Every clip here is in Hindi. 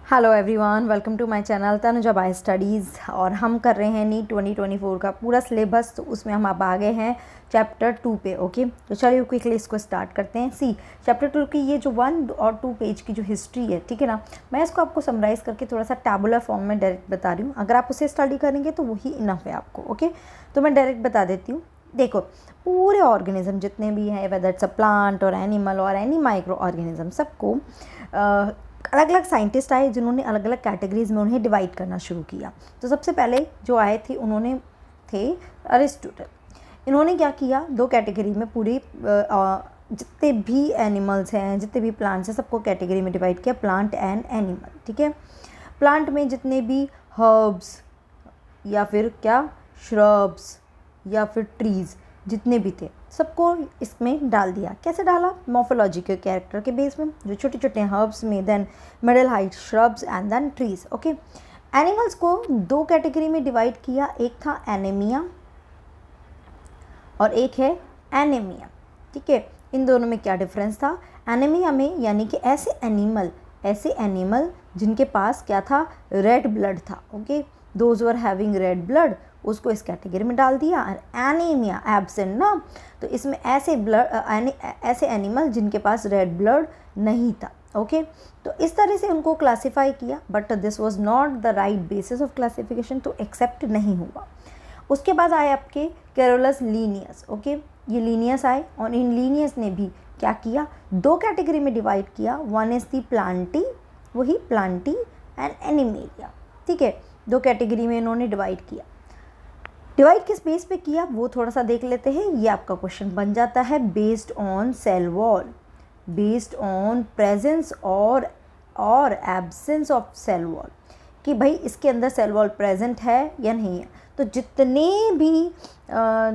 Hello everyone, welcome to my channel Tanuja by studies. और हम कर रहे हैं नीट 2024 का पूरा सिलेबस। तो उसमें हम अब आ गए हैं चैप्टर 2 पे। ओके, तो चलिए क्विकली इसको स्टार्ट करते हैं। सी चैप्टर 2 की ये जो 1 और 2 पेज की जो हिस्ट्री है, ठीक है ना, मैं इसको आपको समराइज़ करके थोड़ा सा टैबुलर फॉर्म में डायरेक्ट बता रही हूँ। अगर आप उसे स्टडी करेंगे तो वही इनफ है आपको। ओके, तो मैं डायरेक्ट बता देती हूँ। देखो, पूरे ऑर्गेनिज्म जितने भी हैं, वेदर इट्स अ प्लांट और एनिमल और एनी माइक्रो ऑर्गेनिज्म, सबको अलग अलग साइंटिस्ट आए जिन्होंने अलग अलग कैटेगरीज़ में उन्हें डिवाइड करना शुरू किया। तो सबसे पहले जो आए थे उन्होंने थे अरिस्टोटल। इन्होंने क्या किया, दो कैटेगरी में पूरी जितने भी एनिमल्स हैं, जितने भी प्लांट्स हैं, सबको कैटेगरी में डिवाइड किया, प्लांट एंड एनिमल। ठीक है, प्लांट में जितने भी हर्ब्स या फिर क्या श्रब्स या फिर ट्रीज़ जितने भी थे, सबको इसमें डाल दिया। कैसे डाला? मॉर्फोलॉजी के कैरेक्टर के बेस में, जो छोटे छोटे हर्ब्स में, then middle height shrubs and then trees. Okay, animals को दो कैटेगरी में डिवाइड किया, एक था एनीमिया और एक है एनीमिया। ठीक है, इन दोनों में क्या डिफरेंस था? एनीमिया में यानी कि ऐसे एनिमल जिनके पास क्या था, रेड ब्लड था। Okay, those were having red blood, उसको इस कैटेगरी में डाल दिया। और एनीमिया एब्सेंट ना, तो इसमें ऐसे एनिमल जिनके पास रेड ब्लड नहीं था। ओके, तो इस तरह से उनको क्लासीफाई किया, but this was not the right basis of classification, तो एक्सेप्ट नहीं हुआ। उसके बाद आए आपके कैरोलस लीनियस। ओके, ये लीनियस आए और इन लीनियस ने भी क्या किया, दो कैटेगरी में डिवाइड किया। वन इज़ दी प्लांटी, वही प्लांटी एंड एनिमेलिया। ठीक है, दो कैटेगरी में इन्होंने डिवाइड किया। डिवाइड किस बेस पे किया वो थोड़ा सा देख लेते हैं। ये आपका क्वेश्चन बन जाता है based on sale wall, based on presence और एब्सेंस ऑफ सेल वॉल, कि भाई इसके अंदर सेल वॉल प्रेजेंट है या नहीं है। तो जितने भी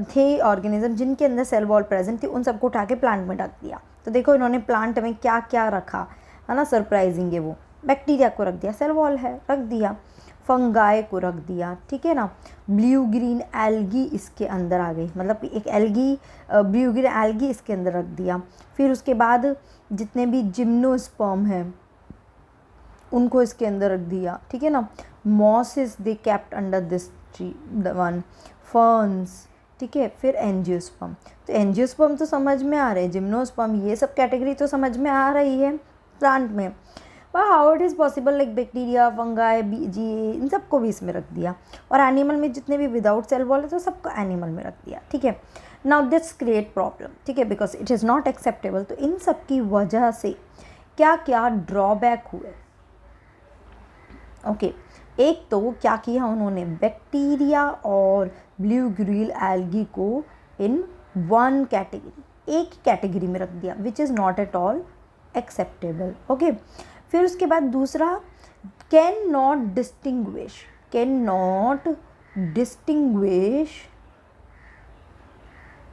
थे ऑर्गेनिज्म जिनके अंदर सेल वॉल प्रेजेंट थी, उन सबको उठा के प्लांट में रख दिया। तो देखो इन्होंने प्लांट में क्या क्या रखा है ना, सरप्राइजिंग है वो। बैक्टीरिया को रख दिया, सेल वॉल है, रख दिया। फंगाई को रख दिया, ठीक है ना। ब्लू ग्रीन एल्गी इसके अंदर आ गई, मतलब एक एल्गी, ब्लू ग्रीन एल्गी इसके अंदर रख दिया। फिर उसके बाद जितने भी जिम्नोस्पर्म हैं उनको इसके अंदर रख दिया, ठीक है ना। Mosses they kept under this tree one, ferns, ठीक है। फिर एंजियोस्पर्म, तो एंजियोस्पर्म तो समझ में आ रहे हैं, जिम्नोस्पर्म, ये सब कैटेगरी तो समझ में आ रही है प्लांट में। How it is possible, like bacteria, fungi, BG, इन सबको भी इसमें रख दिया। और एनिमल में जितने भी विदाउट सेल वॉल है तो सबको एनिमल में रख दिया। ठीक है, नाउ दिस क्रिएट प्रॉब्लम, ठीक है, because it is not acceptable. तो इन सब की वजह से क्या क्या ड्रॉबैक हुए? ओके, एक तो क्या किया उन्होंने, बैक्टीरिया और ब्लू ग्रीन एल्गी को इन वन कैटेगरी, एक कैटेगरी में रख दिया, which is not at all acceptable. Okay, फिर उसके बाद दूसरा, कैन नॉट डिस्टिंग्विश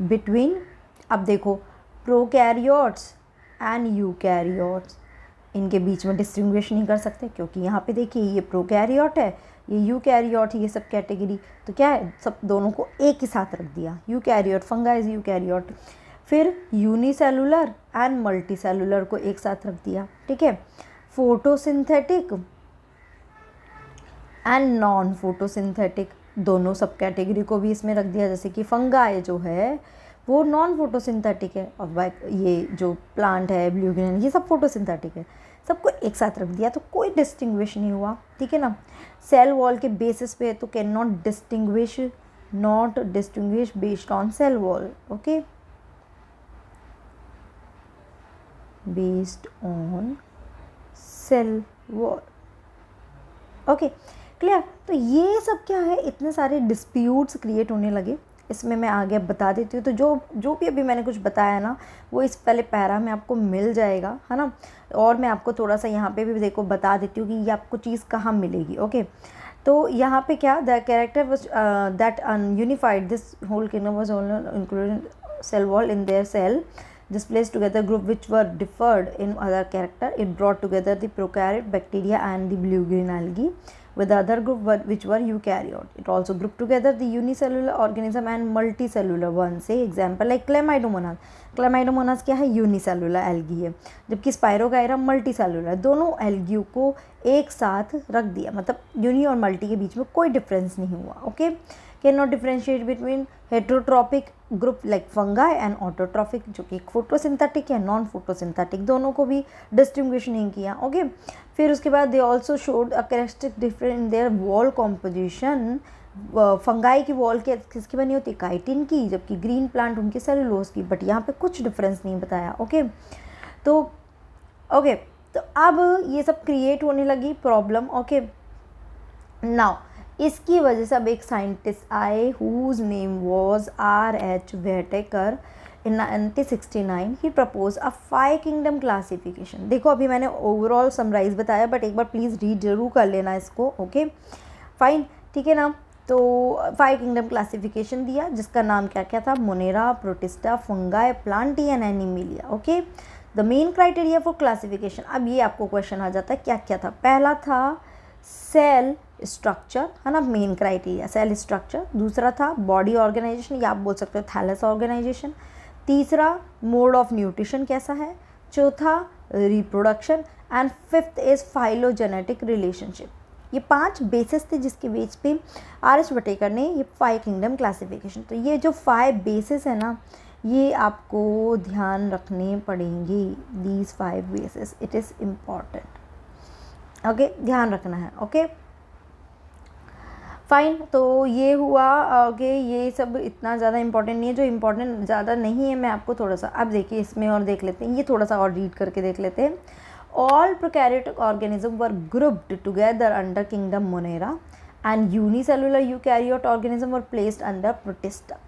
बिटवीन, अब देखो, प्रोकैरियोट्स एंड यूकैरियोट्स, इनके बीच में डिस्टिंग्विश नहीं कर सकते, क्योंकि यहाँ पे देखिए ये प्रोकैरियोट है, ये यूकैरियोट है, ये सब कैटेगरी। तो क्या है, सब दोनों को एक ही साथ रख दिया, यूकैरियोट, फंगाइज यूकैरियोट। फिर यूनिसेलुलर एंड मल्टीसेलुलर को एक साथ रख दिया, ठीक है। फोटोसिंथेटिक एंड नॉन फोटोसिंथेटिक, दोनों सब कैटेगरी को भी इसमें रख दिया। जैसे कि फंगाई जो है वो नॉन फोटोसिंथेटिक है, और ये जो प्लांट है ब्लू ग्रीन, ये सब फोटोसिंथेटिक है, सबको एक साथ रख दिया। तो कोई डिस्टिंग्विश नहीं हुआ, ठीक है ना। सेल वॉल के बेसिस पे तो can not distinguish based on sale wall. Okay, based on sale wall. Okay, clear. तो ये सब क्या है, इतने सारे डिस्प्यूट्स क्रिएट होने लगे। इसमें मैं आगे बता देती हूँ। तो जो भी अभी मैंने कुछ बताया ना, वो इस पहले पैरा में आपको मिल जाएगा, है ना। और मैं आपको थोड़ा सा यहाँ पे भी देखो बता देती हूँ कि ये आपको चीज़ कहाँ मिलेगी। ओके, तो यहाँ पे क्या, the character was that unified this whole kingdom was including cell wall in their cell, this placed together group which were differed in other character. It brought together the prokaryote bacteria and the blue green algae with the other group which were eukaryote. It also grouped together the unicellular organism and multicellular ones. Say example like Chlamydomonas. Chlamydomonas क्या है, यूनिसेलुलर एल्गी है, जबकि स्पायरोगायरा मल्टी सेलुलर। दोनों एल्गी को एक साथ रख दिया, मतलब यूनि और मल्टी के बीच में कोई डिफरेंस नहीं हुआ। Okay, can not differentiate between heterotrophic group like fungi and autotrophic, जो कि फोटोसिंथेटिक या नॉन फोटोसिंथेटिक, दोनों को भी डिस्टिंग्विश नहीं किया। ओके, फिर उसके बाद they also showed a characteristic difference in their wall composition. Fungi की वॉल किसकी बनी होती है, काइटिन की, जबकि ग्रीन प्लांट उनकी सेलुलोज की, बट यहाँ पे कुछ डिफरेंस नहीं बताया। ओके, तो अब ये सब क्रिएट होने लगी प्रॉब्लम। ओके, नाउ इसकी वजह से अब एक साइंटिस्ट आए whose name was R.H. Whittaker in 1969। He propose a 5 kingdom classification. देखो अभी मैंने ओवरऑल समराइज बताया, बट एक बार प्लीज़ रीड जरूर कर लेना इसको। ओके फाइन, ठीक है ना। तो 5 किंगडम क्लासिफिकेशन दिया, जिसका नाम क्या क्या था, Monera, protista, fungi, Plantae and Animalia. Okay, the main criteria for classification. अब ये आपको क्वेश्चन आ जाता है क्या क्या था। पहला था सेल स्ट्रक्चर, है ना, मेन क्राइटेरिया सेल स्ट्रक्चर। दूसरा था बॉडी ऑर्गेनाइजेशन, या आप बोल सकते हो थैलस ऑर्गेनाइजेशन। तीसरा मोड ऑफ न्यूट्रिशन कैसा है। चौथा reproduction, and fifth is phylogenetic relationship. ये 5 बेसिस थे जिसके बेस पे R.H. व्हिटेकर ने ये 5 किंगडम क्लासिफिकेशन। तो ये जो 5 बेसिस है ना, ये आपको ध्यान रखने पड़ेंगे। These 5 basis, it is important. Okay, ध्यान रखना है। ओके फाइन, तो ये हुआ। ओके, ये सब इतना ज़्यादा इंपॉर्टेंट नहीं है। जो इम्पॉर्टेंट ज़्यादा नहीं है मैं आपको थोड़ा सा, अब देखिए इसमें और देख लेते हैं, ये थोड़ा सा और रीड करके देख लेते हैं। All prokaryotic organisms were grouped together under kingdom Monera, and unicellular eukaryote organisms were placed under Protista.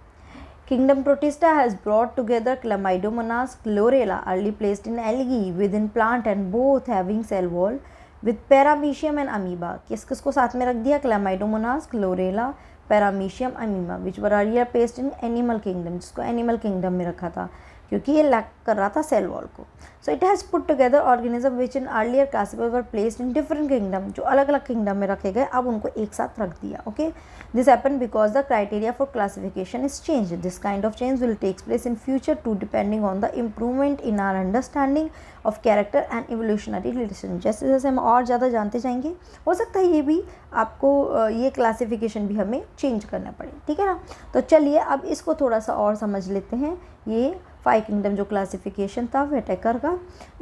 Kingdom Protista has brought together Chlamydomonas, Chlorella, early placed in algae within plant and both having cell wall with Paramecium and Amoeba. किसको साथ में रख दिया, Chlamydomonas, Chlorella, Paramecium, Amoeba, which were earlier placed in animal kingdom, जिसको animal kingdom में रखा था क्योंकि ये लैक कर रहा था सेल वॉल को। So it has put together organism which in earlier classified were placed in different kingdom, जो अलग अलग किंगडम में रखे गए अब उनको एक साथ रख दिया। Okay, this happen because the criteria for classification is change. This kind of change will takes place in future too depending on the improvement in our understanding of character and evolutionary relation. जैसे जैसे हम और ज़्यादा जानते जाएंगे, हो सकता है ये भी आपको ये क्लासिफिकेशन भी हमें चेंज करना पड़े। ठीक है ना, तो चलिए अब इसको थोड़ा सा और समझ लेते हैं। ये 5 किंगडम जो क्लासिफिकेशन था व्हिटेकर का,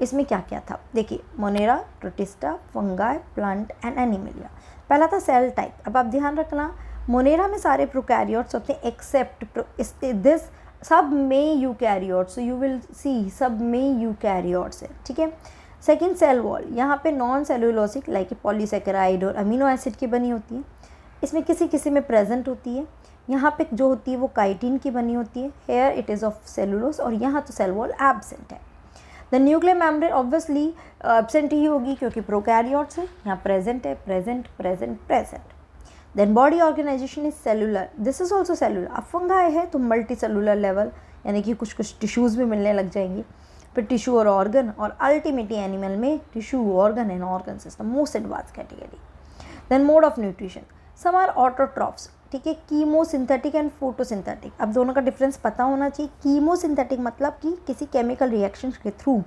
इसमें क्या क्या था। देखिए, Monera, protista, fungi, plant and Animalia. पहला था सेल टाइप। अब आप ध्यान रखना, मोनेरा में सारे प्रोकैरियोट्स होते हैं एक्सेप्ट दिस, सब में यूकैरियोट्स, यू विल सी सब में यूकैरियोट्स है। ठीक है। सेकेंड, सेल वॉल, यहाँ पे नॉन सेलुलोसिक लाइक पॉलीसेकेराइड और अमीनो एसिड की बनी होती है, इसमें किसी किसी में प्रेजेंट होती है। यहाँ पे जो होती है वो काइटिन की बनी होती है, here it is of cellulose, और यहाँ तो सेल वॉल एब्सेंट है। The nuclear membrane obviously absent ही होगी क्योंकि प्रोकैरियोट्स है, यहाँ प्रेजेंट है, present present present. Then body organisation is cellular, this is also cellular. अब फंगाई है तो मल्टी सेलुलर लेवल, यानी कि कुछ कुछ टिश्यूज़ भी मिलने लग जाएंगे, फिर टिश्यू और ऑर्गन, और अल्टीमेटली एनिमल में tissue, organ and organ system, most advance category. Then mode of nutrition, some are autotrophs, ठीक है, कीमोसिंथेटिक एंड फोटोसिंथेटिक। अब दोनों का डिफरेंस पता होना चाहिए। कीमोसिंथेटिक मतलब कि किसी केमिकल रिएक्शन के थ्रू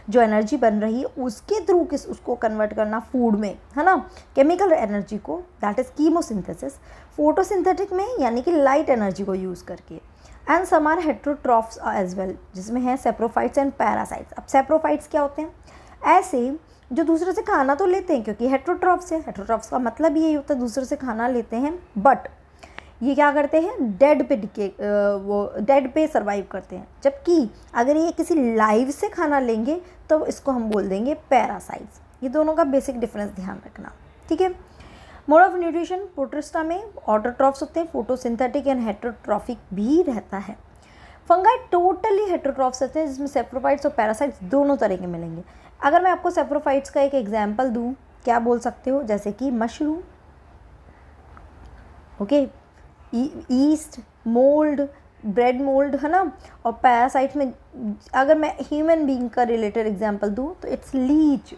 जो एनर्जी बन रही है उसके थ्रू उसको कन्वर्ट करना फूड में, है ना, केमिकल एनर्जी को, दैट इज कीमोसिंथेसिस। फोटोसिंथेटिक में यानी कि लाइट एनर्जी को यूज़ करके। And some are heterotrophs as well, जिसमें है सेप्रोफाइट्स एंड पैरासाइट्स। अब सेप्रोफाइट्स क्या होते हैं, ऐसे जो दूसरे से खाना तो लेते हैं क्योंकि हेट्रोट्रॉफ्स है, हेट्रोट्रॉफ्स का मतलब यही होता है दूसरे से खाना लेते हैं, बट ये क्या करते हैं, डेड पे सर्वाइव करते हैं। जबकि अगर ये किसी लाइव से खाना लेंगे तो इसको हम बोल देंगे पैरासाइट्स। ये दोनों का बेसिक डिफरेंस ध्यान रखना, ठीक है। मोड ऑफ न्यूट्रिशन, प्रोटिस्टा में ऑटोट्रॉफ्स होते हैं, फोटोसिंथेटिक एंड हेट्रोट्रॉफिक भी रहता है। फंगाई टोटली हेट्रोट्रॉफ्स रहते हैं, जिसमें सेप्रोफाइट्स और पैरासाइट्स दोनों तरह के मिलेंगे। अगर मैं आपको सेप्रोफाइट्स का एक एग्जाम्पल दूँ, क्या बोल सकते हो, जैसे कि mushroom, okay, east, mould, bread mould, है ना। और पैरासाइट में अगर मैं ह्यूमन बीइंग का रिलेटेड एग्जांपल दूँ तो इट्स लीच,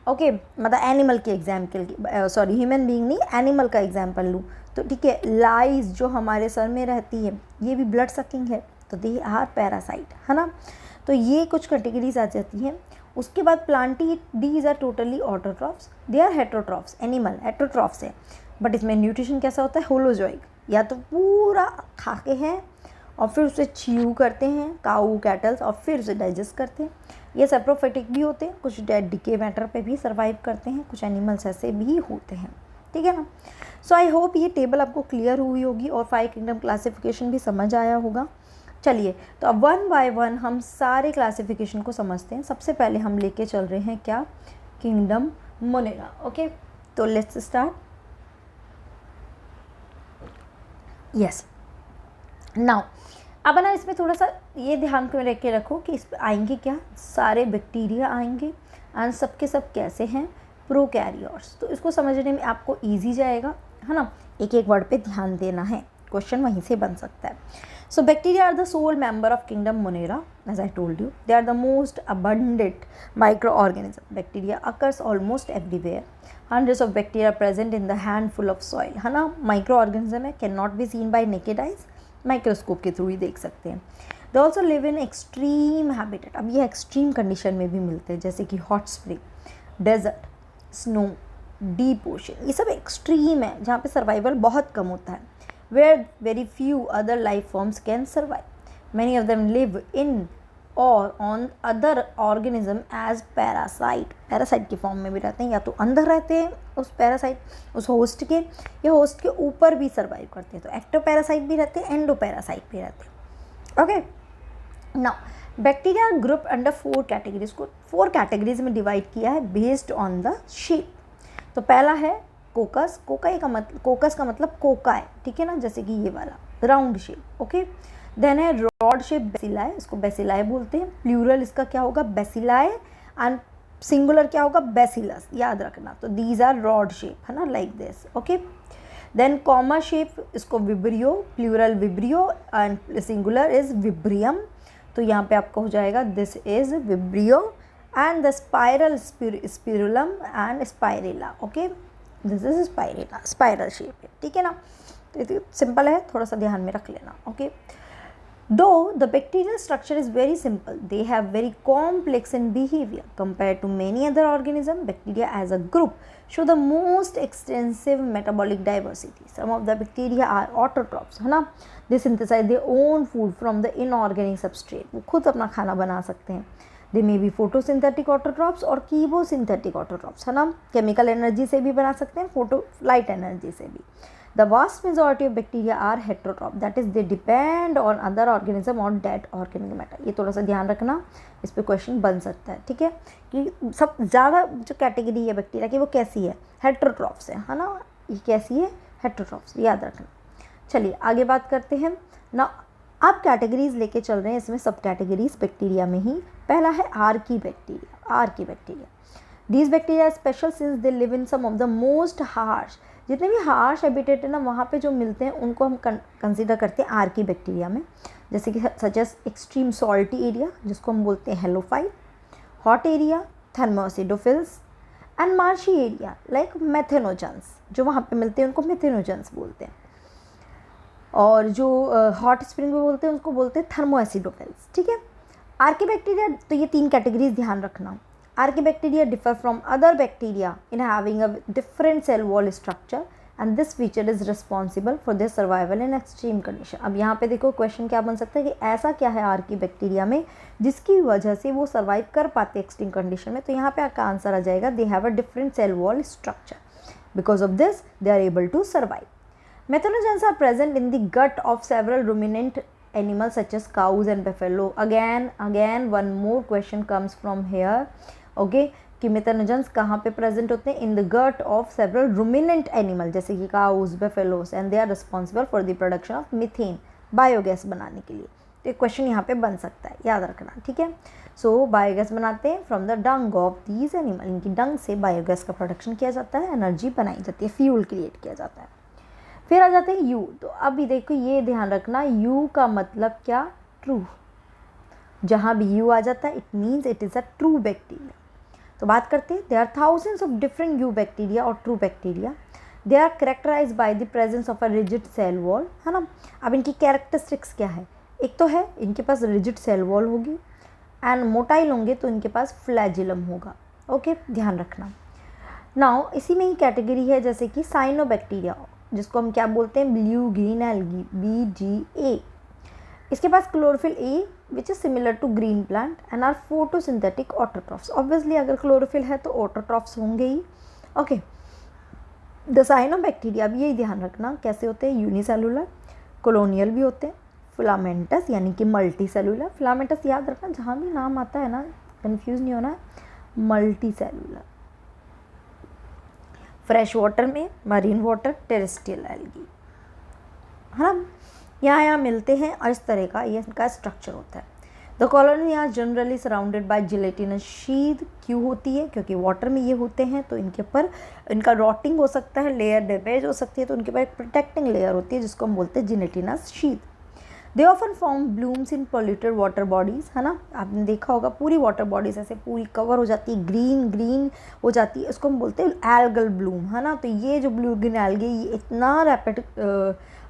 ओके, मतलब एनिमल के एग्जाम्पल की, सॉरी ह्यूमन बीइंग नहीं, एनिमल का एग्जांपल लूँ तो ठीक है, लाइज जो हमारे सर में रहती है ये भी ब्लड सकिंग है, तो दे आर पैरासाइट, है ना। तो ये कुछ कैटेगरीज आ जाती हैं। उसके बाद Plantae, these are totally autotrophs, they are heterotrophs, animal heterotrophs है, बट इसमें न्यूट्रिशन कैसा होता है, होलोजॉइक, या तो पूरा खाते हैं और फिर उसे च्यू करते हैं काऊ कैटल्स और फिर उसे डाइजेस्ट करते हैं। ये सेप्रोफाइटिक भी होते हैं, कुछ डिके मैटर पे भी सर्वाइव करते हैं, कुछ एनिमल्स ऐसे भी होते हैं, ठीक है ना। सो आई होप ये टेबल आपको क्लियर हुई होगी और 5 किंगडम क्लासिफिकेशन भी समझ आया होगा। चलिए तो अब 1 बाय 1 हम सारे क्लासिफिकेशन को समझते हैं। सबसे पहले हम लेके चल रहे हैं क्या, किंगडम मोनेरा। ओके, तो लेट्स स्टार्ट। यस, नाउ अब ना इसमें थोड़ा सा ये ध्यान में रख के रखो कि इस पर आएंगे क्या, सारे बैक्टीरिया आएंगे एंड सबके सब कैसे हैं, प्रोकैरियोट्स। तो इसको समझने में आपको ईजी जाएगा, है ना। एक एक वर्ड पे ध्यान देना है, क्वेश्चन वहीं से बन सकता है। So bacteria are the sole member of kingdom Monera, as I told you they are the most abundant micro organism. Bacteria occurs almost everywhere, hundreds of bacteria present in the handful of soil, है ना। माइक्रो ऑर्गेनिज्म है, can not be seen bye naked eyes, microscope के थ्रू ही देख सकते हैं। They also live in extreme habitat, अब ये एक्सट्रीम कंडीशन में भी मिलते हैं, जैसे कि hot spring, desert, snow, deep ocean, ये सब एक्सट्रीम है जहाँ पे सर्वाइवल बहुत कम होता है। Where very few other life forms can survive, many of them live in और on other organism as parasite, parasite की फॉर्म में भी रहते हैं, या तो अंदर रहते हैं उस पैरासाइट उस होस्ट के, या होस्ट के ऊपर भी सर्वाइव करते हैं। तो एक्टोपैरासाइट भी रहते हैं, एंडोपैरासाइट भी रहते हैं। Okay, now bacteria are group under 4 categories, को 4 कैटेगरीज में डिवाइड किया है बेस्ड ऑन द शेप। तो पहला है कोकस, कोकस का मतलब कोका है, ठीक है ना, जैसे कि ये वाला राउंड शेप। ओके, देन है रॉड शेप बेसिलाई, इसको बेसिलाई बोलते हैं, प्लूरल इसका क्या होगा, बेसिलाई, एंड सिंगुलर क्या होगा, बेसिलस, याद रखना। तो दीज आर रॉड शेप, है ना, like this. Okay, then comma shape, इसको vibrio, plural vibrio and singular is vibrium. तो यहाँ पे आपका हो जाएगा this is vibrio, and the spiral spirillum and spirella. Okay, this is spirella, spiral shape है, ठीक है ना। तो सिंपल है, थोड़ा सा ध्यान में रख लेना। Okay, though the bacterial structure is very simple, they have very complex in behavior compared to many other organisms. Bacteria as a group show the most extensive metabolic diversity. Some of the bacteria are autotrophs, है ना, they synthesize their own food from the inorganic substrate, वो खुद अपना खाना बना सकते हैं। They may be photosynthetic autotrophs और chemosynthetic autotrophs, है ना, केमिकल एनर्जी से भी बना सकते हैं, फोटो लाइट एनर्जी से भी। The vast majority of bacteria are heterotroph, that is they depend on other organism or dead organic matter. ये थोड़ा सा ध्यान रखना, इस पे क्वेश्चन बन सकता है, ठीक है, कि सब ज़्यादा जो कैटेगरी है बैक्टीरिया की वो कैसी है, हेटरोट्रॉफ्स है ना, ये कैसी है, हेटरोट्रॉफ्स, याद रखना। चलिए आगे बात करते हैं ना। अब कैटेगरीज लेके चल रहे हैं, इसमें सब कैटेगरीज बैक्टीरिया में ही। पहला है archaebacteria, archaebacteria. These bacteria special since they live in some of the most harsh, जितने भी हार्श हैबिटेट है ना वहाँ पे जो मिलते हैं उनको हम कंसीडर करते हैं आर्की बैक्टीरिया में, जैसे कि such as extreme salty area जिसको हम बोलते हैं halophyte, hot area thermoacidophiles, and marshy area like methanogens, जो वहाँ पे मिलते हैं उनको मेथेनोजन्स बोलते हैं, और जो हॉट स्प्रिंग में बोलते हैं उसको बोलते हैं थर्मोएसिडोफिल्स, ठीक है। आर्की बैक्टीरिया, तो ये 3 कैटेगरीज ध्यान रखना। Archaebacteria differ from other bacteria in having a different cell wall structure and this feature is responsible for their survival in extreme condition. अब यहाँ पे देखो क्वेश्चन क्या बन सकता है कि ऐसा क्या है आर्की बैक्टीरिया में जिसकी वजह से वो सर्वाइव कर पाते हैं एक्सट्रीम कंडीशन में। तो यहाँ पे आपका आंसर आ जाएगा they have a different cell wall structure, because of this they are able to survive. Methanogens are present in the gut of several ruminant animals such as cows and buffalo. Again one more question comes from here. Okay, कि मेथेनोजेंस कहाँ पे प्रेजेंट होते हैं, in the gut of several ruminant animal जैसे कि cows, buffaloes, and they are responsible for the production of methane, biogas बनाने के लिए। तो एक क्वेश्चन यहाँ पे बन सकता है, याद रखना, ठीक है। सो बायोगैस बनाते हैं from the Dang of these animal, इनकी डंग से बायोगैस का प्रोडक्शन किया जाता है, एनर्जी बनाई जाती है, फ्यूल क्रिएट किया जाता है। फिर आ जाते हैं यू। तो अभी देखो ये ध्यान रखना, यू का मतलब क्या, ट्रू। जहाँ भी यू आ जाता है it means it is a true bacteria. तो बात करते हैं, there are thousands of different eubacteria और true bacteria. They are characterise by the presence of a rigid cell wall, है ना। अब इनकी कैरेक्टरिस्टिक्स क्या है, एक तो है इनके पास रिजिड सेल वॉल होगी, एंड मोटाइल होंगे तो इनके पास फ्लैजिलम होगा। ओके, ध्यान रखना। नाउ इसी में ही कैटेगरी है जैसे कि साइनोबैक्टीरिया, जिसको हम क्या बोलते हैं, ब्लू ग्रीन एल्गी, BGA। इसके पास chlorophyll a which is similar to green plant and are photosynthetic autotrophs. Obviously अगर क्लोरोफिल है तो ऑटोट्रॉफ्स होंगे ही। ओके, द साइनोबैक्टीरिया भी यही ध्यान रखना कैसे होते हैं, यूनिसेलुलर, कॉलोनियल भी होते हैं, फिलामेंटस यानी कि मल्टी सेलुलर। फिलामेंटस याद रखना, जहाँ भी नाम आता है ना कंफ्यूज नहीं होना है, मल्टी सेलुलर। फ्रेश वाटर में मरीन वाटर, टेरेस्ट्रियल एल्गी, है ना, यहाँ मिलते हैं और इस तरह का ये इनका स्ट्रक्चर होता है। The colony are generally surrounded by gelatinous sheath. क्यों होती है, क्योंकि वाटर में ये होते हैं तो इनके ऊपर इनका रॉटिंग हो सकता है, लेयर डैमेज हो सकती है, तो उनके ऊपर एक प्रोटेक्टिंग लेयर होती है जिसको हम बोलते हैं gelatinous sheath. They often form blooms in polluted water bodies, है ना, आपने देखा होगा पूरी वाटर बॉडीज ऐसे पूरी कवर हो जाती है, ग्रीन ग्रीन हो जाती है, इसको हम बोलते हैं एल्गल ब्लूम, है ना। तो ये जो ब्लू ग्रीन एल्गे ये इतना रैपिड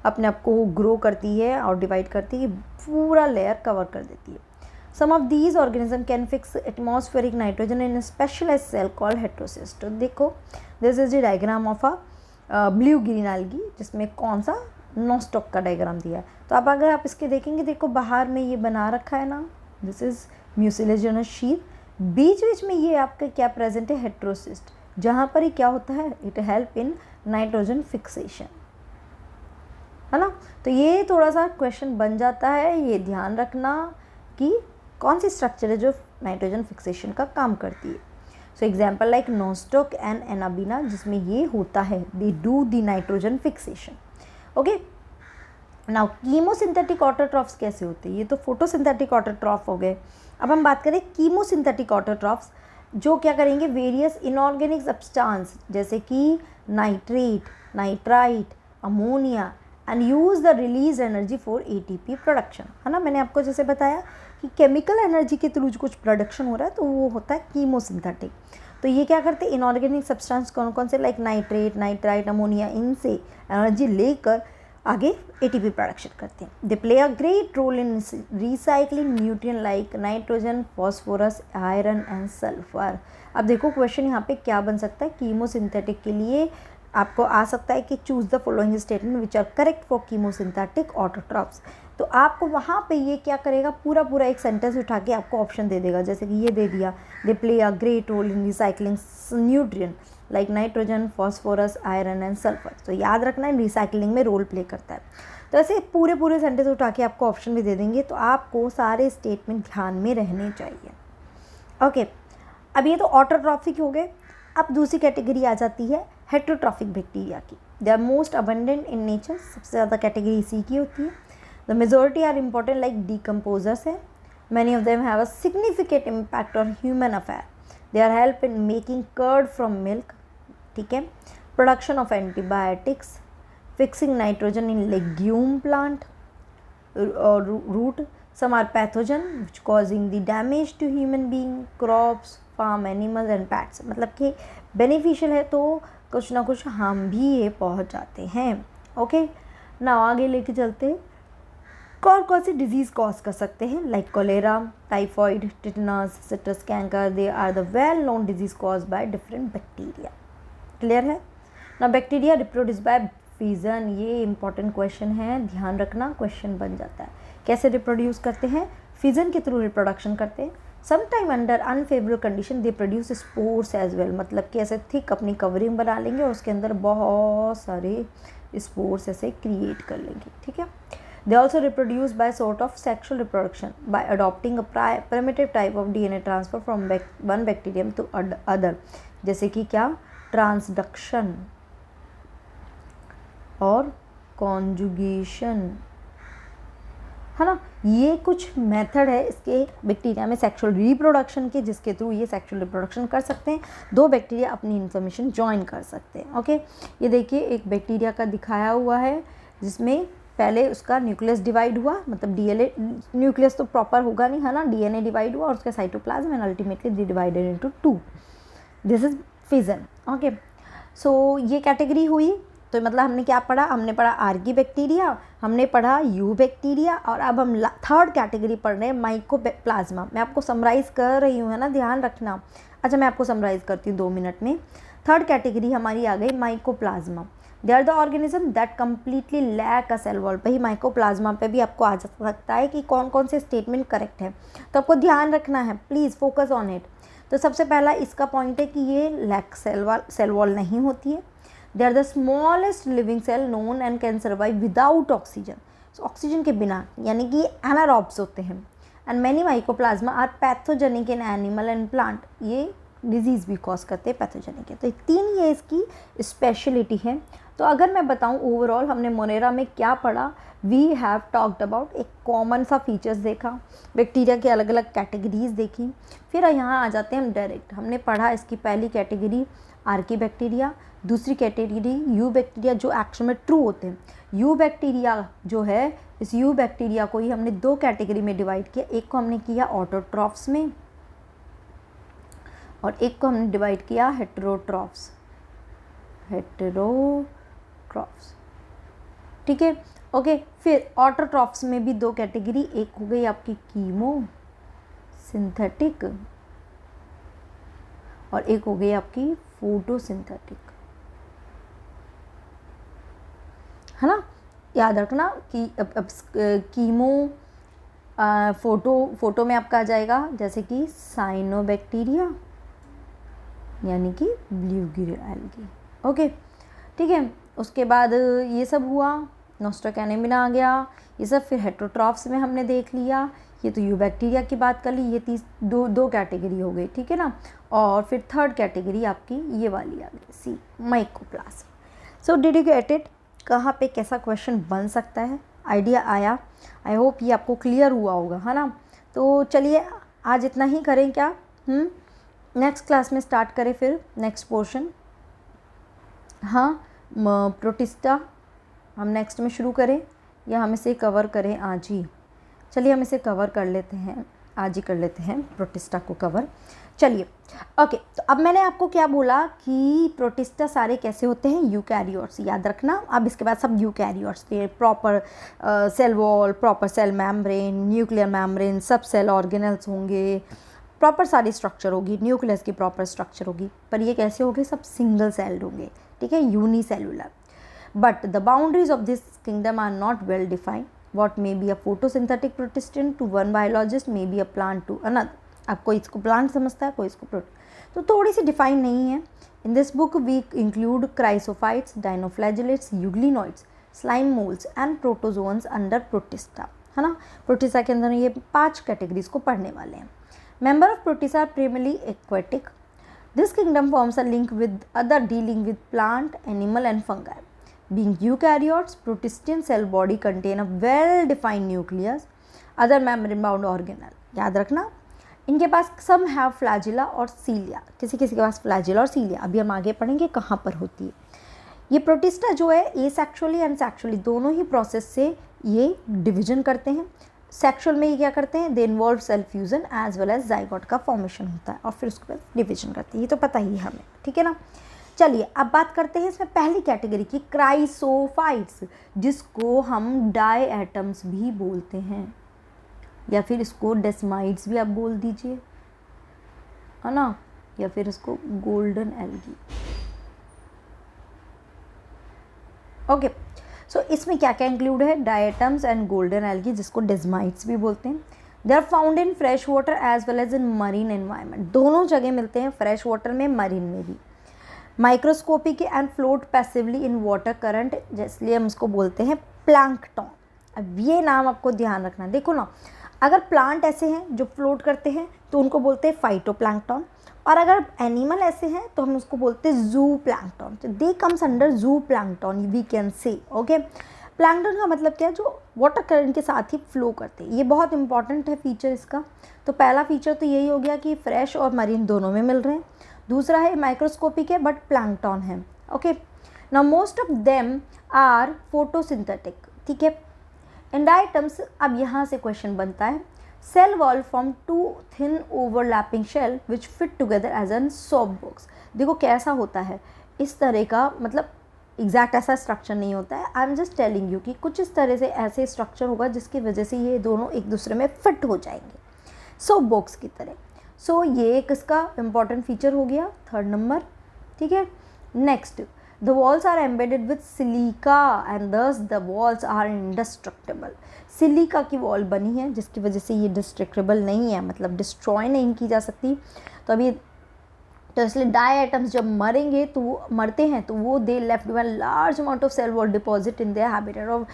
अपने आप को ग्रो करती है और डिवाइड करती है, पूरा लेयर कवर कर देती है। Some of these organism can fix atmospheric nitrogen in specialised cell called heterocyst. तो देखो this is the diagram of a blue green algae, जिसमें कौन सा, नोस्टॉक का डायग्राम दिया है। तो अब अगर आप इसके देखेंगे, देखो बाहर में ये बना रखा है ना, दिस इज म्यूसिलेजिनस शीथ, बीच बीच में ये आपका क्या प्रेजेंट है, हेट्रोसिस्ट, जहाँ पर ये क्या होता है, it help in nitrogen fixation, है ना। तो ये थोड़ा सा क्वेश्चन बन जाता है, ये ध्यान रखना कि कौन सी स्ट्रक्चर है जो नाइट्रोजन फिक्सेशन का काम करती है। So example like Nostoc and Anabaena, जिसमें ये होता है, they do the nitrogen fixation. Okay, now chemosynthetic autotrophs कैसे होते हैं, ये तो फोटोसिंथेटिक ऑटोट्रॉफ हो गए। अब हम बात करें कीमोसिंथेटिक ऑटोट्रॉफ्स, जो क्या करेंगे, वेरियस इनऑर्गेनिक सब्सटेंस जैसे कि nitrate, nitrite, ammonia and use the release energy for ATP production, है ना। मैंने आपको जैसे बताया कि केमिकल एनर्जी के थ्रू कुछ प्रोडक्शन हो रहा है तो वो होता है कीमोसिंथेटिक। तो ये क्या करते हैं, इनऑर्गेनिक सब्सटेंस कौन कौन से, लाइक नाइट्रेट, नाइट्राइट, अमोनिया, इनसे एनर्जी लेकर आगे ATP प्रोडक्शन करते हैं। They play a great role in recycling nutrient like nitrogen, phosphorus, iron and sulphur. अब देखो क्वेश्चन यहाँ पे क्या बन सकता है, कीमोसिंथेटिक के लिए आपको आ सकता है कि choose the following statement which are correct for chemosynthetic autotrophs. तो आपको वहाँ पे ये क्या करेगा, पूरा पूरा एक सेंटेंस उठा के आपको ऑप्शन दे देगा, जैसे कि ये दे दिया, they play a great role in recycling nutrient like nitrogen, phosphorus, iron and sulphur. तो याद रखना है रिसाइकलिंग में रोल प्ले करता है। तो ऐसे पूरे पूरे सेंटेंस उठा के आपको ऑप्शन भी दे देंगे, तो आपको सारे स्टेटमेंट ध्यान में रहने चाहिए। ओके, अब ये तो ऑटोट्रॉफिक हो गए। अब दूसरी कैटेगरी आ जाती है हेट्रोट्रॉफिक बैक्टीरिया की। They are most abundant in nature, सबसे ज़्यादा कैटेगरी इसी की होती है। The majority are important like decomposers है, many of them have a significant impact on human affair. They are help in making curd from milk, ठीक है, production of antibiotics, fixing nitrogen in legume plant और root. Some are pathogen which causing the damage to human being, crops, farm animals and pets. मतलब कि बेनिफिशियल है तो कुछ ना कुछ हम भी ये पहुंच जाते हैं। ओके, ना आगे लेके चलते हैं, कौन कौन सी डिजीज़ कॉज कर सकते हैं, like cholera, typhoid, tetanus, citrus canker. They are the well known disease cause by different bacteria. Clear है ना। बैक्टीरिया रिप्रोड्यूस बाय फिजन, ये इंपॉर्टेंट क्वेश्चन है, ध्यान रखना, क्वेश्चन बन जाता है। कैसे रिप्रोड्यूस करते हैं, फिजन के थ्रू रिप्रोडक्शन करते हैं। Sometime under unfavourable condition they produce spores as well, मतलब कि ऐसे थिक अपनी कवरिंग बना लेंगे और उसके अंदर बहुत सारे स्पोर्स ऐसे क्रिएट कर लेंगे, ठीक है। They also reproduce by sort of sexual reproduction by adopting a primitive type of DNA transfer from one bacterium to other, जैसे कि क्या, ट्रांसडक्शन और कॉन्जुगेशन, है ना। ये कुछ मेथड है इसके बैक्टीरिया में सेक्सुअल रिप्रोडक्शन के, जिसके थ्रू ये सेक्सुअल रिप्रोडक्शन कर सकते हैं, दो बैक्टीरिया अपनी इन्फॉर्मेशन ज्वाइन कर सकते हैं। ओके, ये देखिए एक बैक्टीरिया का दिखाया हुआ है जिसमें पहले उसका न्यूक्लियस डिवाइड हुआ, मतलब डीएनए, न्यूक्लियस तो प्रॉपर होगा नहीं, है ना, डीएनए डिवाइड हुआ और उसका cytoplasm and ultimately they divided into 2। This is fission. Okay, so ये कैटेगरी हुई तो मतलब हमने क्या पढ़ा, हमने पढ़ा आर्की बैक्टीरिया, हमने पढ़ा यू बैक्टीरिया, और अब हम थर्ड कैटेगरी पढ़ रहे हैं माइकोप्लाज्मा। मैं आपको समराइज़ कर रही हूँ, है ना, ध्यान रखना। अच्छा, मैं आपको समराइज़ करती हूँ 2 मिनट में। थर्ड कैटेगरी हमारी आ गई mycoplasma. They are the organism that completely lack a cell wall. भाई माइकोप्लाज्मा पे भी आपको आ सकता है कि कौन कौन से स्टेटमेंट करेक्ट है, तो आपको ध्यान रखना है, प्लीज़ फोकस ऑन इट। तो सबसे पहला इसका पॉइंट है कि ये लैक सेल वॉल नहीं होती है। They are the smallest living cell known and can survive without oxygen. Oxygen के बिना, यानी कि एनारोब्स होते हैं। And many mycoplasma are pathogenic in animal and plant. ये डिजीज़ भी कॉज करते हैं, पैथोजेनिक है। तो 3 ये इसकी स्पेशलिटी है। तो अगर मैं बताऊं ओवरऑल हमने मोनेरा में क्या पढ़ा, वी हैव टॉक्ड अबाउट, एक कॉमन सा फीचर्स देखा, बैक्टीरिया के अलग अलग कैटेगरीज देखी। फिर यहाँ आ जाते हैं हम डायरेक्ट, हमने पढ़ा इसकी पहली कैटेगरी आर्की बैक्टीरिया, दूसरी कैटेगरी यू बैक्टीरिया जो एक्चुअल में ट्रू होते हैं। यू बैक्टीरिया जो है, इस यू बैक्टीरिया को ही हमने 2 कैटेगरी में डिवाइड किया। एक को हमने किया ऑटोट्रॉफ्स में और एक को हमने डिवाइड किया हेटेरोट्रॉफ्स। ठीक है, ओके। फिर ऑटोट्रॉफ्स में भी 2 कैटेगरी, एक हो गई आपकी कीमो सिंथेटिक और एक हो गई आपकी फोटोसिंथेटिक, है ना। याद रखना कि अब कीमो फोटो में आपका आ जाएगा जैसे कि साइनोबैक्टीरिया यानी कि ब्लू गिर एल्गी। ओके, ठीक है। उसके बाद ये सब हुआ, नोस्ट्रोकैनेमिना आ गया, ये सब। फिर हेटेरोट्रॉफ्स में हमने देख लिया, ये तो यू बैक्टीरिया की बात कर ली, ये दो कैटेगरी हो गई, ठीक है ना। और फिर थर्ड कैटेगरी आपकी ये वाली आ गई, see mycoplasma. So did you get it, कहाँ पे कैसा क्वेश्चन बन सकता है, आइडिया आया। आई होप ये आपको क्लियर हुआ होगा, है ना। तो चलिए आज इतना ही करें क्या, नेक्स्ट क्लास में स्टार्ट करें फिर नेक्स्ट पोर्शन। हाँ, प्रोटिस्टा हम नेक्स्ट में शुरू करें या हम इसे कवर करें आज ही। चलिए हम इसे कवर कर लेते हैं, आज ही कर लेते हैं प्रोटिस्टा को कवर। चलिए, ओके। तो अब मैंने आपको क्या बोला कि प्रोटिस्टा सारे कैसे होते हैं, यूकैरियोट्स। याद रखना, अब इसके बाद सब यूकैरियोट्स थे, proper cell wall, proper cell membrane, nuclear membrane, सब सेल ऑर्गेनल्स होंगे, प्रॉपर सारी स्ट्रक्चर होगी, न्यूक्लियस की प्रॉपर स्ट्रक्चर होगी। पर ये कैसे होंगे, सब सिंगल सेल्ड होंगे, ठीक है, unicellular. But the boundaries of this kingdom are not well defined. What may be a photosynthetic protistan to one biologist may be a plant to another. अब कोई इसको प्लांट समझता है, कोई इसको तो थोड़ी सी डिफाइन नहीं है। In this book we include chrysophytes, dinoflagellates, euglenoids, slime moulds and protozoans under Protista, है ना। प्रोटिस्टा के अंदर ये 5 कैटेगरीज को पढ़ने वाले हैं। Member of Protists are primarily aquatic. This kingdom forms a link with other dealing with plant, animal and fungi. Being eukaryotes, Protistian cell body contain a well-defined nucleus, other membrane-bound organelle. याद रखना, इनके पास some have flagella और cilia. किसी किसी के पास flagella और cilia, अभी हम आगे पढ़ेंगे कहाँ पर होती है। ये प्रोटिस्टा जो है एसेक्सुअली एंड सेक्सुअली दोनों ही प्रोसेस से ये डिवीजन करते हैं। सेक्सुअल में ये क्या करते हैं, they involve cell fusion as well as zygote का फॉर्मेशन होता है और फिर उसके बाद डिवीजन करते हैं, ये तो पता ही है हमें, ठीक है ना। चलिए अब बात करते हैं इसमें पहली कैटेगरी की, क्राइसोफाइट्स, जिसको हम डाई एटम्स भी बोलते हैं या फिर इसको डेस्माइड्स भी आप बोल दीजिए, है ना, या फिर इसको गोल्डन एल्गी। ओके, सो इसमें क्या क्या इंक्लूड है, डायटम्स एंड गोल्डन एल्गी, जिसको डेस्माइट्स भी बोलते हैं। They are found in fresh water as well as in marine environment, दोनों जगह मिलते हैं, फ्रेश वाटर में, मरीन में भी। Microscopic and float passively in water current, इसलिए हम उसको बोलते हैं प्लैंकटन। अब ये नाम आपको ध्यान रखना, देखो ना, अगर प्लांट ऐसे हैं जो फ्लोट करते हैं तो उनको बोलते हैं फाइटोप्लैंक्टन, और अगर एनिमल ऐसे हैं तो हम उसको बोलते हैं जू प्लैंक्टन। तो they comes under zooplankton, we can say. Okay, plankton का मतलब क्या है, जो वाटर करंट के साथ ही फ्लो करते हैं। ये बहुत इंपॉर्टेंट है फीचर इसका। तो पहला फीचर तो यही हो गया कि फ्रेश और मरीन दोनों में मिल रहे हैं। दूसरा है माइक्रोस्कोपिक है बट प्लैंक्टन है। Okay, now most of them are photosynthetic, ठीक है। इन डायटम्स, अब यहाँ से क्वेश्चन बनता है, cell wall form 2 thin overlapping shell which fit together as an soap box. देखो कैसा होता है, इस तरह का, मतलब एग्जैक्ट ऐसा स्ट्रक्चर नहीं होता है, I am just telling you कि कुछ इस तरह से ऐसे स्ट्रक्चर होगा जिसकी वजह से ये दोनों एक दूसरे में फिट हो जाएंगे, सोप बॉक्स की तरह। सो ये एक इसका इम्पॉर्टेंट फीचर हो गया, थर्ड नंबर, ठीक है। Next, the walls are embedded with silica and thus the walls are indestructible. Silica की वॉल बनी है जिसकी वजह से ये डिस्ट्रक्टेबल नहीं है, मतलब डिस्ट्रॉय नहीं की जा सकती। तो अभी तो इसलिए डाई एटम्स जब मरेंगे तो वो मरते हैं तो वो they left one large amount of cell wall deposit in their habitat, और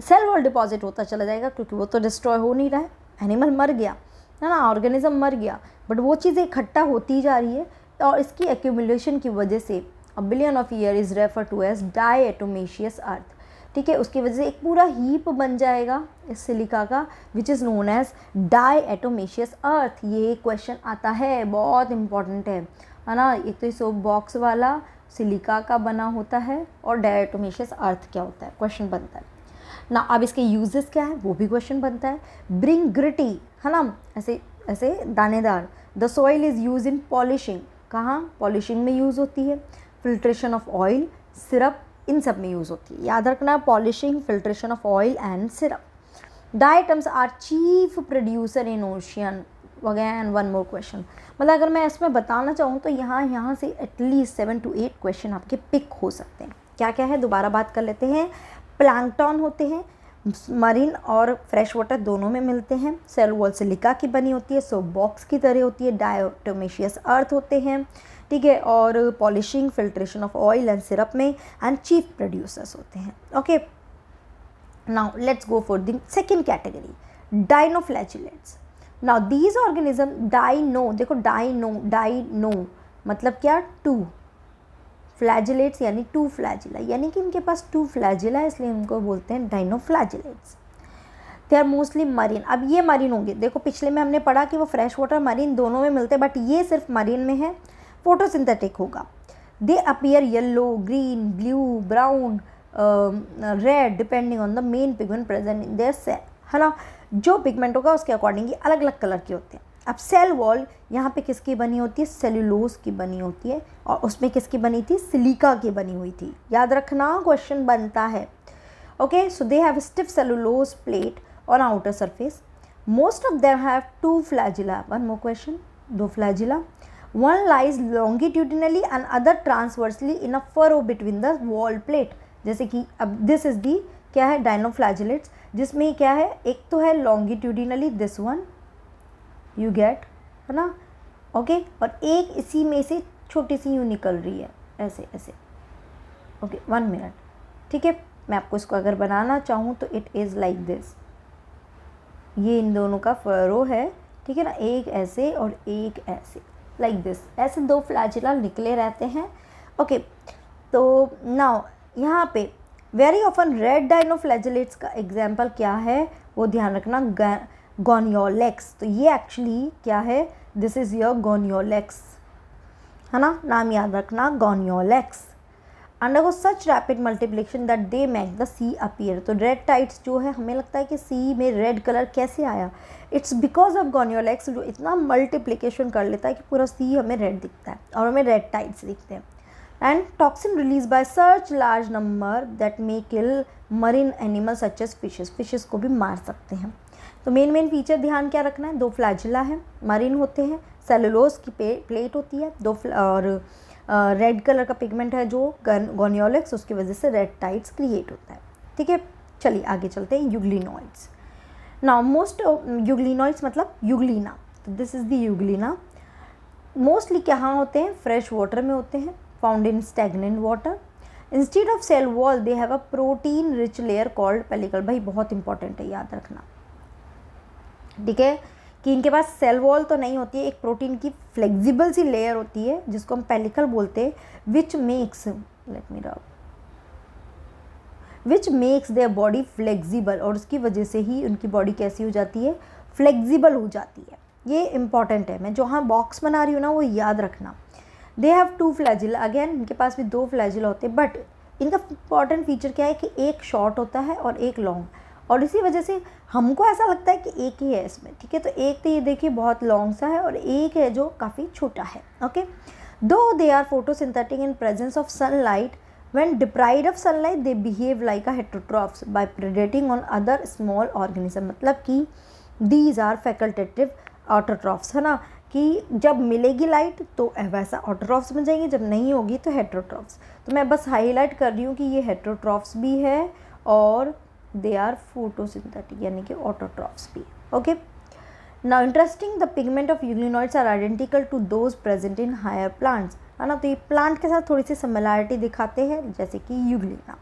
सेल वॉल डिपॉजिट होता चला जाएगा क्योंकि वो तो डिस्ट्रॉय हो नहीं रहा है, एनिमल मर गया है ना, ऑर्गेनिज्म मर गया, बट वो चीज़ें इकट्ठा होती जा रही है और इसकी एक्यूमुलेशन की वजह से a billion of year is refer to as diatomaceous earth, ठीक है। उसकी वजह से एक पूरा हीप बन जाएगा इस सिलिका का which is known as diatomaceous अर्थ। ये क्वेश्चन आता है, बहुत इंपॉर्टेंट है ना। एक तो सोप बॉक्स वाला सिलिका का बना होता है और डायटोमेशियस अर्थ क्या होता है, क्वेश्चन बनता है ना। अब इसके यूजेस क्या है वो भी क्वेश्चन बनता है। ब्रिंग ग्रिटी, है ना, ऐसे ऐसे दानेदार। The soil is use in polishing, कहाँ पॉलिशिंग में यूज़ होती है। फिल्ट्रेशन ऑफ ऑयल, सिरप, इन सब में यूज़ होती है, याद रखना, polishing, filtration of oil and syrup. Diatoms are chief producer in ocean. Again one more question, मतलब अगर मैं इसमें बताना चाहूँ तो यहाँ से एटलीस्ट 7 to 8 क्वेश्चन आपके पिक हो सकते हैं। क्या क्या है दोबारा बात कर लेते हैं। प्लैंकटन होते हैं, मरीन और फ्रेश वाटर दोनों में मिलते हैं। सेल वॉल सिलिका की बनी होती है, सोप बॉक्स की तरह होती है। डायटोमेशियस अर्थ होते हैं, ठीक है, और polishing, filtration of oil and syrup में, एंड चीफ प्रोड्यूसर्स होते हैं। Okay, now let's go for the second category, dinoflagellates. Now these organism dino, देखो डाइनो मतलब क्या, टू, फ्लैजिलेट्स यानी टू फ्लैजिला, यानी कि इनके पास टू फ्लैजिला है, इसलिए इनको बोलते हैं dinoflagellates. They are mostly marine. अब ये मरीन होंगे, देखो पिछले में हमने पढ़ा कि वो फ्रेश वाटर मरीन दोनों में मिलते हैं, बट ये सिर्फ मरीन में है, फोटोसिंथेटिक होगा। They appear yellow, green, blue, brown, red depending on the main pigment present in their cell, है ना। जो पिगमेंट होगा उसके अकॉर्डिंग अलग अलग कलर के होते हैं। अब सेल वॉल यहाँ पे किसकी बनी होती है, सेल्यूलोज की बनी होती है, और उसमें किसकी बनी थी, सिलिका की बनी हुई थी, याद रखना, क्वेश्चन बनता है। Okay, so they have stiff cellulose plate on outer surface. Most of them have two flagella, one more question, दो flagella. One lies longitudinally and other transversely in a furrow between the wall plate. जैसे कि अब दिस इज दी क्या है, डाइनोफ्लैजिलेट्स, जिसमें क्या है, एक तो है longitudinally, this one you get, है ना, ओके, और एक इसी में से छोटी सी यूँ निकल रही है, ऐसे ऐसे। ओके, 1 मिनट, ठीक है, मैं आपको इसको अगर बनाना चाहूँ तो इट इज़ लाइक दिस। ये इन दोनों का फरो है, ठीक है ना, एक ऐसे और एक ऐसे, लाइक दिस, ऐसे दो फ्लैजिला निकले रहते हैं। ओके, तो नाउ यहाँ पे वेरी ऑफन रेड डाइनोफ्लैजिलेट्स का एग्जाम्पल क्या है वो ध्यान रखना, गोनियोलेक्स। तो ये एक्चुअली क्या है, दिस इज़ योर गोनियोलेक्स, है ना, नाम याद रखना, Gonyaulax. Undergo such rapid multiplication that they make the sea appear. तो रेड टाइड्स जो है, हमें लगता है कि सी में रेड कलर कैसे आया, इट्स बिकॉज ऑफ गोनियोलेक्स, जो इतना मल्टीप्लिकेशन कर लेता है कि पूरा सी हमें रेड दिखता है और हमें रेड टाइड्स दिखते हैं। And toxin release by such large number that may kill marine animal such as fishes, fishes को भी मार सकते हैं। तो मेन फीचर ध्यान क्या रखना है, दो फ्लैजिला है, मरीन होते हैं, सेलुलोज की प्लेट होती है, दो और रेड कलर का पिगमेंट है जो गोनियोलेक्स, उसकी वजह से रेड टाइड्स क्रिएट होता है, ठीक है। चलिए आगे चलते हैं, यूग्लिनॉइड्स। नाउ मोस्ट यूग्लिनॉइड्स मतलब यूग्लिना, तो this is the euglena. Mostly कहाँ होते हैं, फ्रेश वाटर में होते हैं, found in stagnant water. Instead of cell wall they have a protein rich layer called pellicle. भाई बहुत इंपॉर्टेंट है, याद रखना, ठीक है, कि इनके पास सेल वॉल तो नहीं होती है, एक प्रोटीन की फ्लेक्सिबल सी लेयर होती है जिसको हम पेलिकल बोलते हैं, which makes their body flexible, और उसकी वजह से ही उनकी बॉडी कैसी हो जाती है, फ्लेक्सिबल हो जाती है। ये इंपॉर्टेंट है, मैं जो हाँ बॉक्स बना रही हूँ ना वो याद रखना। They have two flagella, again इनके पास भी दो फ्लैजिला होते हैं, बट इनका इंपॉर्टेंट फीचर क्या है कि एक शॉर्ट होता है और एक लॉन्ग, और इसी वजह से हमको ऐसा लगता है कि एक ही है इसमें, ठीक है। तो एक तो ये देखिए बहुत लॉन्ग सा है और एक है जो काफ़ी छोटा है, okay. Though they are photosynthetic in presence of sunlight When deprived of sunlight they behave like a heterotrophs by predating on other small organism. मतलब कि these are facultative autotrophs, है ना, कि जब मिलेगी लाइट तो वैसा ऑटोट्रॉफ्स बन जाएंगे, जब नहीं होगी तो हेट्रोट्रॉफ्स. तो मैं बस हाईलाइट कर रही हूँ कि ये हेट्रोट्रॉफ्स भी है और दे आर फोटोसिंथेटिक यानी कि ऑटोट्रॉफ्स भी. Okay, now interesting, the pigment of euglenoids are identical to those present in higher plants, है ना. तो ये प्लांट के साथ थोड़ी सी सिमिलैरिटी दिखाते हैं जैसे कि यूग्लिना.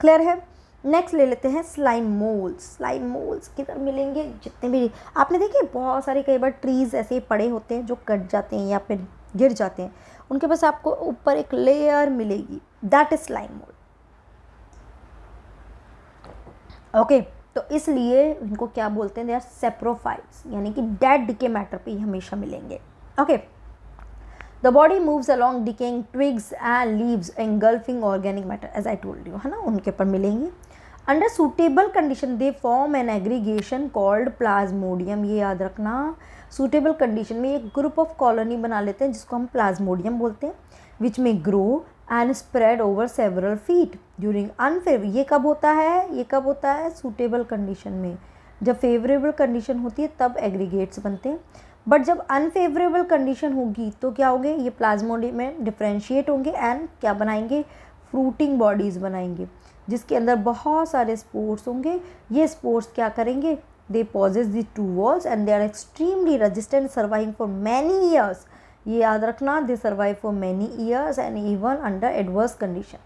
क्लियर है. नेक्स्ट ले लेते हैं स्लाइम मोल्स. स्लाइम मोल्स किधर मिलेंगे, जितने भी आपने देखे बहुत सारे कई बार ट्रीज़ ऐसे पड़े होते हैं जो कट जाते हैं या फिर गिर जाते हैं, उनके पास आपको ऊपर एक लेयर मिलेगी, that is slime mould. Okay, तो इसलिए इनको क्या बोलते हैं, दे आर सेप्रोफाइट्स यानी कि डेड डिके मैटर पे ही हमेशा मिलेंगे. Okay, the body moves along decaying twigs and leaves engulfing organic matter, as I told you, है ना, उनके ऊपर मिलेंगे. Under suitable condition they form an aggregation called plasmodium. ये याद रखना, सूटेबल कंडीशन में एक ग्रुप ऑफ कॉलोनी बना लेते हैं जिसको हम प्लाज्मोडियम बोलते हैं, विच में grow and spread over several feet during unfavour. ये कब होता है, ये कब होता है, सूटेबल कंडीशन में. जब फेवरेबल कंडीशन होती है तब एग्रीगेट्स बनते हैं, बट जब अनफेवरेबल कंडीशन होगी तो क्या होंगे, ये प्लाज्मोडियम में डिफ्रेंशिएट होंगे एंड क्या बनाएंगे, फ्रूटिंग बॉडीज़ बनाएंगे जिसके अंदर बहुत सारे स्पोर्स होंगे. ये स्पोर्स क्या करेंगे, they possess the two walls and they are extremely resistant surviving for many years. ये याद रखना, they survive for many years and even under adverse condition.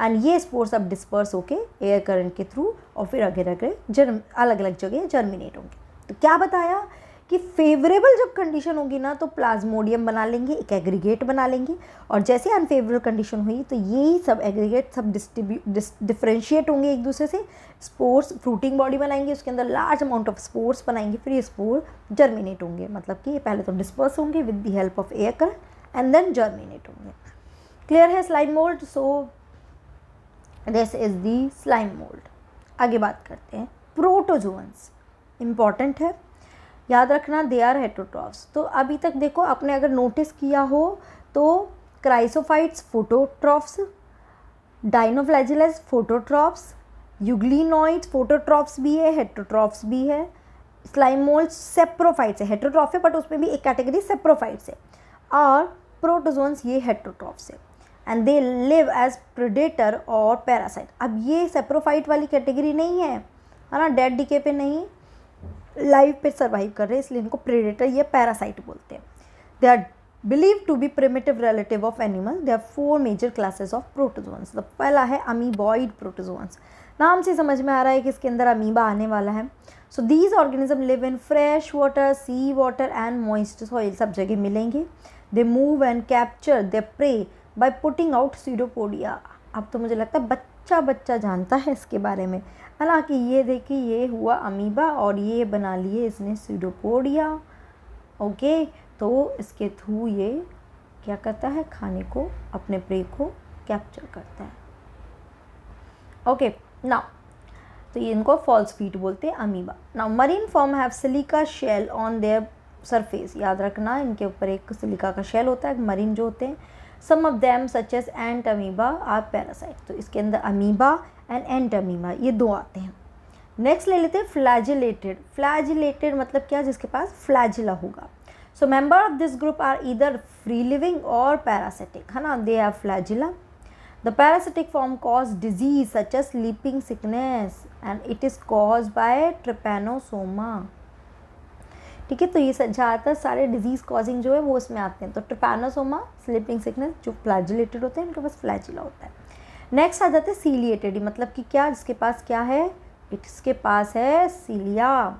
And ये स्पोर्स अब डिस्पर्स होके एयर करंट के थ्रू और फिर आगे अलग अलग जगह जर्मिनेट होंगे. तो क्या बताया कि फेवरेबल जब कंडीशन होगी ना तो प्लाज्मोडियम बना लेंगे, एक एग्रीगेट बना लेंगे, और जैसे अनफेवरेबल कंडीशन हुई तो यही सब एग्रीगेट सब डिफ्रेंशिएट होंगे एक दूसरे से, स्पोर्स फ्रूटिंग बॉडी बनाएंगे, उसके अंदर लार्ज अमाउंट ऑफ स्पोर्स बनाएंगे, फिर ये स्पोर जर्मिनेट होंगे. मतलब कि ये पहले तो डिस्पर्स होंगे with the help of air current and then germinate होंगे. क्लियर है slime mould. So this is the slime mould. आगे बात करते हैं प्रोटोजोअन्स. इंपॉर्टेंट है, याद रखना, दे आर हेटेरोट्रॉफ्स. तो अभी तक देखो आपने अगर नोटिस किया हो तो क्राइसोफाइट्स फोटोट्रॉफ्स, डाइनोफ्लैजिलस फोटोट्रॉफ्स, यूग्लिनॉइड्स फोटोट्रॉफ्स भी है, हेटेरोट्रॉफ्स भी है. स्लाइम मोल्ड्स सेप्रोफाइट्स है, हेटेरोट्रॉफ है बट उसमें भी एक कैटेगरी सेप्रोफाइट्स है, और प्रोटोजोन्स ये हेटेरोट्रॉफ्स है and they live as predator और पैरासाइट. अब ये सेप्रोफाइट वाली कैटेगरी नहीं है ना, डेड डिके पे नहीं, लाइफ पे सर्वाइव कर रहे हैं, इसलिए इनको प्रेडेटर या पैरासाइट बोलते हैं. They are believe to be primitive relative of animal. They are 4 major classes of protozoans. तो पहला है अमीबॉइड प्रोटोजोन्स. नाम से समझ में आ रहा है कि इसके अंदर अमीबा आने वाला है. So these organism live in fresh water, sea water and moist soil, सब जगह मिलेंगे. They move and capture they prey by putting out pseudopodia. अब तो मुझे लगता है बच्चा जानता है इसके बारे में, हालांकि ये देखिए ये हुआ अमीबा और ये बना लिए इसने सीडोपोडिया. ओके, तो इसके थ्रू ये क्या करता है, खाने को, अपने प्रे को कैप्चर करता है. ओके, नाउ तो ये इनको फॉल्स फीट बोलते हैं amoeba. Now marine form have silica shell on their surface. याद रखना, इनके ऊपर एक सिलिका का शेल होता है, मरीन जो होते हैं. Some of them such as Entamoeba are parasite. तो इसके अंदर अमीबा एंड एंट अमीबा ये दो आते हैं. नेक्स्ट ले लेते हैं फ्लैजिलेटेड. फ्लैजिलेटेड मतलब क्या, जिसके पास फ्लैजिला होगा. So member of this group are either free living और पैरासिटिक, है ना, they have flagella. The parasitic form cause disease such as sleeping sickness and it is cause by trypanosoma. ठीक है, तो ये ज़्यादातर सारे डिजीज़ कॉजिंग जो है वो इसमें आते हैं. तो ट्रिपैनोसोमा, स्लीपिंग सिकनेस, जो फ्लैजिलेटेड होते हैं इनके पास फ्लैजिला होता है. नेक्स्ट आ जाते हैं सीलिएटेड. मतलब कि क्या, जिसके पास क्या है, इसके पास है cilia.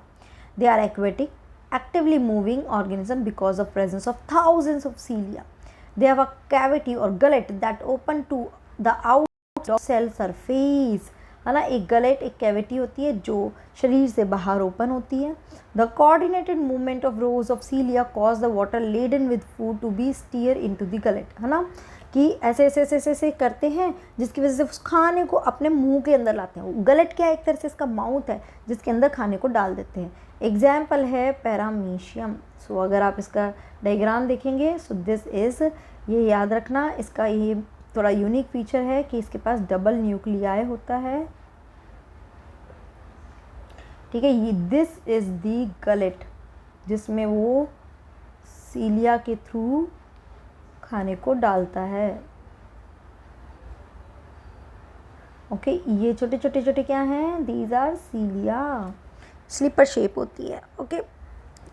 They are aquatic actively moving organism because of presence of thousands of cilia. They have a cavity और gullet that open to the out of cell surface, है ना. एक गलेट, एक कैविटी होती है जो शरीर से बाहर ओपन होती है. The coordinated movement of rows of cilia cause the water laden with food to be steer into the gullet, है ना, कि ऐसे ऐसे ऐसे ऐसे करते हैं जिसकी वजह से उस खाने को अपने मुंह के अंदर लाते हैं. गलेट क्या है, एक तरह से इसका माउथ है जिसके अंदर खाने को डाल देते हैं. एग्जाम्पल है पैरामीशियम. अगर आप इसका डायग्राम देखेंगे, सो दिस इज़, ये याद रखना, इसका ये थोड़ा यूनिक फीचर है कि इसके पास डबल न्यूक्लियाई होता है, ठीक है। ये दिस इज़ दी गलेट जिसमें वो सीलिया के थ्रू खाने को डालता है। ओके ये छोटे छोटे छोटे क्या हैं, दीज आर सीलिया, स्लीपर शेप होती है। ओके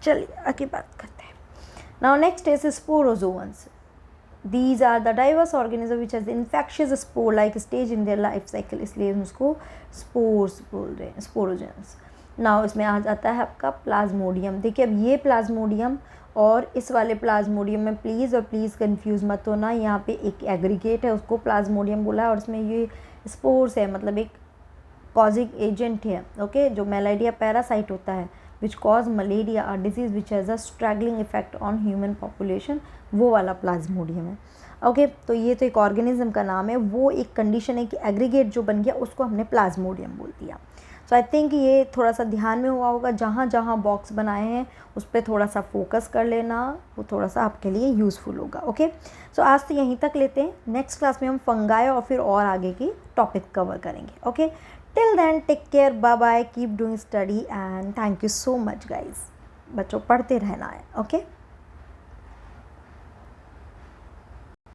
चलिए आगे बात करते हैं। Now next is स्पोरोजोअन्स। These are the diverse organism which has infectious spore like stage in their life cycle, इसलिए हम उसको स्पोर्स बोल रहे हैं, स्पोरोजेंस। नाउ इसमें आ जाता है आपका प्लाज्मोडियम। देखिए अब ये प्लाज्मोडियम और इस वाले प्लाज्मोडियम में प्लीज़ और प्लीज़ कंफ्यूज मत होना, यहाँ पे एक एग्रीगेट है उसको प्लाज्मोडियम बोला है और इसमें ये स्पोर्स है, मतलब एक कॉजिंग एजेंट है। ओके जो मेलाइडिया पैरासाइट होता है विच कॉज मलेरिया और disease which has a struggling effect on human population, वो वाला प्लाज्मोडियम है। ओके तो ये तो एक ऑर्गेनिज्म का नाम है, वो एक कंडीशन है कि एग्रीगेट जो बन गया उसको हमने प्लाज्मोडियम बोल दिया। सो आई थिंक ये थोड़ा सा ध्यान में हुआ होगा, जहाँ जहाँ बॉक्स बनाए हैं उस पर थोड़ा सा फोकस कर लेना, वो थोड़ा सा आपके लिए यूज़फुल होगा। ओके सो आज तो यहीं तक लेते हैं, नेक्स्ट क्लास में हम फंगाई और फिर और आगे की टॉपिक कवर करेंगे। Okay till then take care, bye bye, keep doing study and thank you so much guys. बच्चों पढ़ते रहना है। ओके